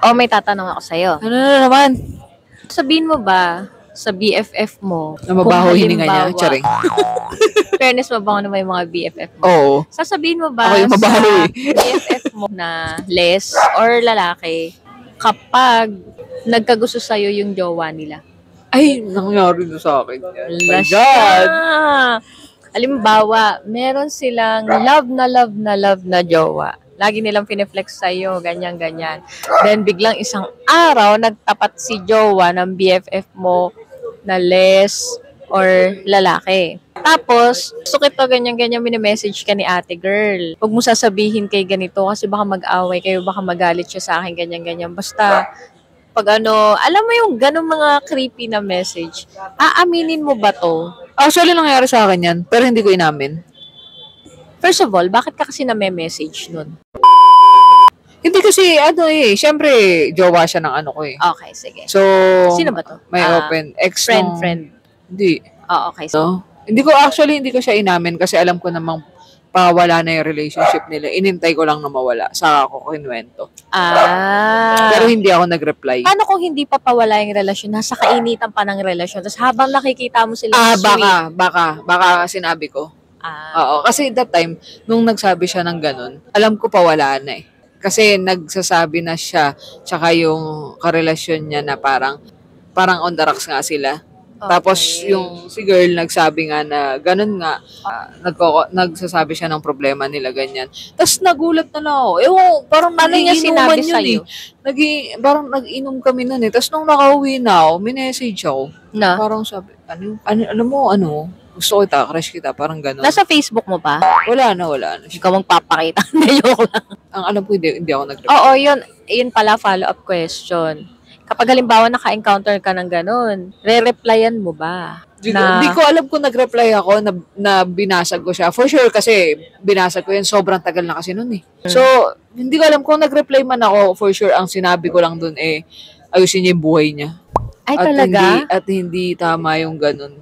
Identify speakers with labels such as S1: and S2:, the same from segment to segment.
S1: O may tatanong ako sa'yo.
S2: Ano na naman?
S1: Sabihin mo ba sa BFF mo,
S2: Na mabaho hininga niya, charing.
S1: fairness, mabaho naman yung mga BFF mo.
S2: Oo.
S1: Sasabihin mo ba
S2: Ako yung mabaho
S1: sa
S2: eh.
S1: BFF mo na les or lalaki kapag nagkagusto sa'yo yung jowa nila?
S2: Ay, nangyari na sa akin. Oh my
S1: Last
S2: God!
S1: na. Halimbawa, meron silang love na jowa. Lagi nilang pineflex sa'yo, ganyan-ganyan. Then, biglang isang araw, nagtapat si jowa ng BFF mo na les or lalaki. Tapos, gusto kita ganyan-ganyan minimessage ka ni ate girl. Huwag mo sasabihin kay ganito kasi baka mag-away kayo, baka magalit siya sa akin, ganyan-ganyan. Basta, pag alam mo yung ganong mga creepy na message, aaminin mo ba to?
S2: Actually, nangyari sa akin yan, pero hindi ko inamin.
S1: First of all, bakit ka kasi na-message nun?
S2: Hindi kasi, syempre, jowa siya ng ano ko eh.
S1: Okay, sige.
S2: So,
S1: Sino ba to?
S2: may open. Ex nung-
S1: Friend.
S2: Hindi.
S1: Okay.
S2: So, hindi ko siya inamin kasi alam ko namang pawala na yung relationship nila. Inintay ko lang na mawala. Saka ako kinuwento. Pero hindi ako nag-reply.
S1: Paano kung hindi pa pawala yung relasyon? Nasa kainitan pa ng relasyon. Tapos habang nakikita mo sila
S2: Baka sinabi ko. Oo, kasi that time, nung nagsabi siya ng ganun, alam ko pawala na eh. Kasi nagsasabi na siya, tsaka yung karelasyon niya na parang on the rocks nga sila.
S1: Okay.
S2: Tapos yung si girl nagsabi nga na ganun nga, nagsasabi siya ng problema nila ganyan. Tapos nagulat na lang ako. Parang
S1: paano niya sinabi sa'yo?
S2: Parang nag-inom kami nun eh. Tapos nung nakauwi na ako, minessage ako.
S1: Na?
S2: Parang sabi, alam mo, gusto kita, crush kita, parang gano'n.
S1: Nasa Facebook mo pa?
S2: Wala na.
S1: Hindi ka magpapakita. Hindi, joke lang.
S2: Ang alam ko, hindi ako nag-reply.
S1: Oo, yun pala follow-up question. Kapag halimbawa naka-encounter ka ng ganun, re-replyan mo ba?
S2: Hindi ko alam kung nag-reply ako na binasag ko siya. For sure kasi binasag ko yun. Sobrang tagal na kasi nun eh. So, hindi ko alam kung nag-reply man ako. For sure, ang sinabi ko lang dun ayusin niya yung buhay niya.
S1: Ay, talaga?
S2: At hindi tama yung ganun.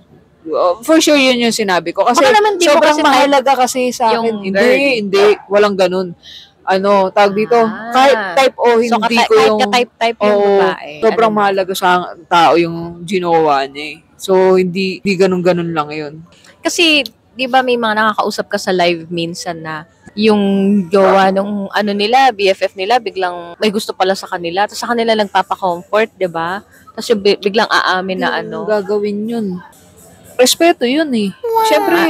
S2: For sure, yun yung sinabi ko. Kasi sobrang
S1: kasi
S2: mahalaga kasi sa akin. Hindi. Walang ganun. Tawag dito, kahit type o hindi ko yung...
S1: Kahit type yung babae.
S2: Sobrang mahalaga sa tao yung ginawa niya eh. So, hindi ganun-ganun lang yun.
S1: Kasi, di ba may mga nakakausap ka sa live minsan na yung jowa nung nila, BFF nila, biglang may gusto pala sa kanila. Tapos sa kanila lang papaka-comfort, di ba? Tapos yung biglang aamin na
S2: gagawin yun. Respeto yun eh. Wow. Siyempre,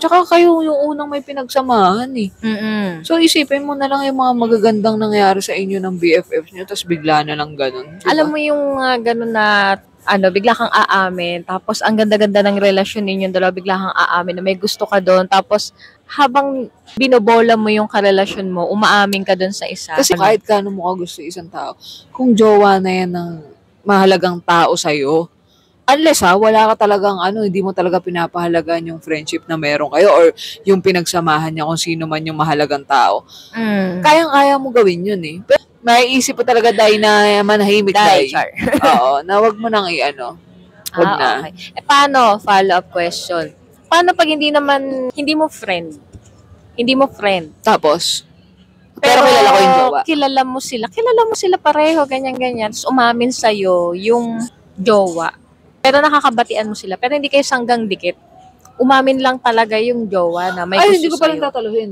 S2: tsaka kayo yung unang may pinagsamahan eh.
S1: Mm-mm.
S2: So, isipin mo na lang yung mga magagandang nangyari sa inyo ng BFF nyo, tapos bigla na lang ganun. Diba?
S1: Alam mo yung ganun na, bigla kang aamin, tapos ang ganda-ganda ng relasyon ninyo, dalawa bigla kang aamin na may gusto ka doon, tapos habang binobola mo yung karelasyon mo, umaamin ka doon sa isa.
S2: Kasi kahit kano mo ka gusto isang tao, kung jowa na yan ng mahalagang tao sa'yo, unless wala ka talagang hindi mo talaga pinapahalagan yung friendship na meron kayo or yung pinagsamahan niya kung sino man yung mahalagang tao. Kayang-kaya mo gawin yun eh. Pero maiisip po talaga dahil na manahimik dahil. Oo, na wag mo nang wag na.
S1: Okay. Paano? Follow-up question. Paano pag hindi mo friend? Hindi mo friend.
S2: Tapos? Pero kilala ko yung jowa.
S1: Kilala mo sila pareho, ganyan-ganyan. Tapos umamin sa'yo yung jowa. Pero nakakabatian mo sila. Pero hindi kayo sanggang dikit. Umamin lang talaga yung jowa na may gusto sa'yo.
S2: Hindi ko pa rin tataluhin.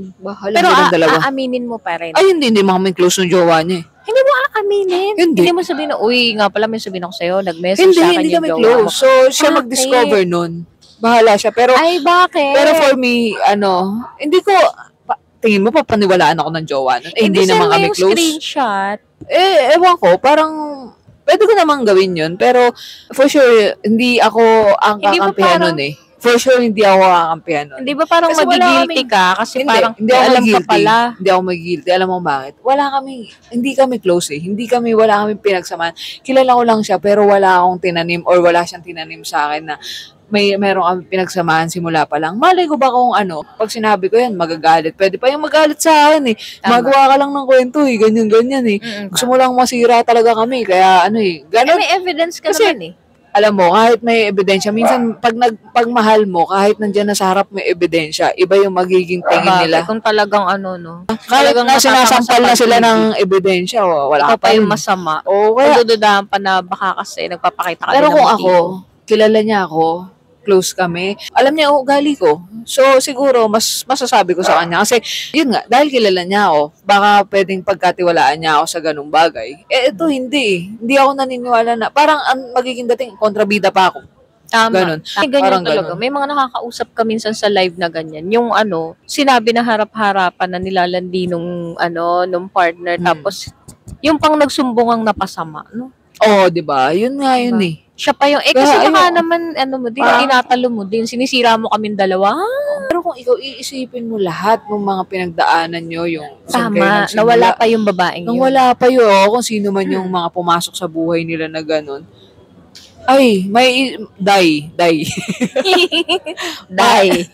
S1: Pero aaminin mo pa rin.
S2: Hindi mga may close ng jowa niya eh.
S1: Hindi mo aaminin. Hindi mo sabihin na, uy, nga pala may sabihin ako sa'yo, nag-message sa akin yung jowa mo. Hindi kami close.
S2: So, siya mag-discover nun. Bahala siya. Pero,
S1: ay, bakit?
S2: Pero for me, hindi ko, tingin mo, papaniwalaan ako ng jowa nun. Hindi naman kami close.
S1: Screenshot.
S2: Ewan ko, parang, pwede ko namang gawin yun, pero for sure, hindi ako ang kakampihan nun eh. For sure, hindi ako kakampihan nun.
S1: Hindi ba parang magigilty ka? Kasi parang
S2: hindi ako
S1: alam
S2: magigilty.
S1: ka pala.
S2: Hindi ako magigilty. Alam mo bakit? Hindi kami close eh. Wala kami pinagsamahan. Kilala ko lang siya, pero wala akong tinanim or wala siyang tinanim sa akin na meron kami pinagsamahan simula pa lang. Malay ko ba kung pag sinabi ko yan, magagalit. Pwede pa yung magalit sa akin eh. Magawa ka lang ng kwento eh. Ganyan-ganyan eh. Gusto mo lang masira talaga kami. Kaya ganun.
S1: May evidence ka naman eh.
S2: alam mo, kahit may ebidensya, minsan pagmahal mo, kahit nandiyan na sa harap may ebidensya, iba yung magiging tingin
S1: Bagay,
S2: nila.
S1: kung talagang ano, no?
S2: Kahit
S1: Talagang
S2: na sinasampal na sila
S1: pag-ibig.
S2: ng ebidensya,
S1: Ikaw
S2: wala
S1: pa
S2: pa
S1: yung
S2: rin.
S1: masama.
S2: Oo, kaya,
S1: Pagdududahan pa na baka kasi nagpapakita ka din
S2: pero
S1: ng
S2: kung
S1: motibo.
S2: ako, kilala niya ako, close kami, alam niya ang ugali ko. So, siguro, mas masasabi ko sa kanya. Kasi, yun nga, dahil kilala niya ako, baka pwedeng pagkatiwalaan niya ako sa ganung bagay. Eh, ito hindi eh. Hindi ako naniniwala na, parang ang magiging dating, kontrabida pa ako.
S1: Tama.
S2: Ganun.
S1: May ganyan
S2: Parang
S1: talaga.
S2: ganun.
S1: May mga nakakausap ka minsan sa live na ganyan. Yung ano, sinabi na harap-harapan na nilalandi nung partner. Tapos, yung pang nagsumbungang napasama, no?
S2: Oo, di ba? Yun nga yun
S1: Diba?
S2: eh.
S1: Siya pa yung, kasi
S2: Kaya
S1: baka
S2: ayun.
S1: naman,
S2: Parang-
S1: tinatalo mo din. Sinisira mo kaming dalawa.
S2: Pero kung ikaw iisipin mo lahat ng mga pinagdaanan nyo, yung saan kayo
S1: Tama.
S2: nagsimula,
S1: Nawala pa yung babaeng
S2: nang
S1: yun.
S2: wala pa yun, kung sino man yung mga pumasok sa buhay nila na ganun, ay, may, die.
S1: Die.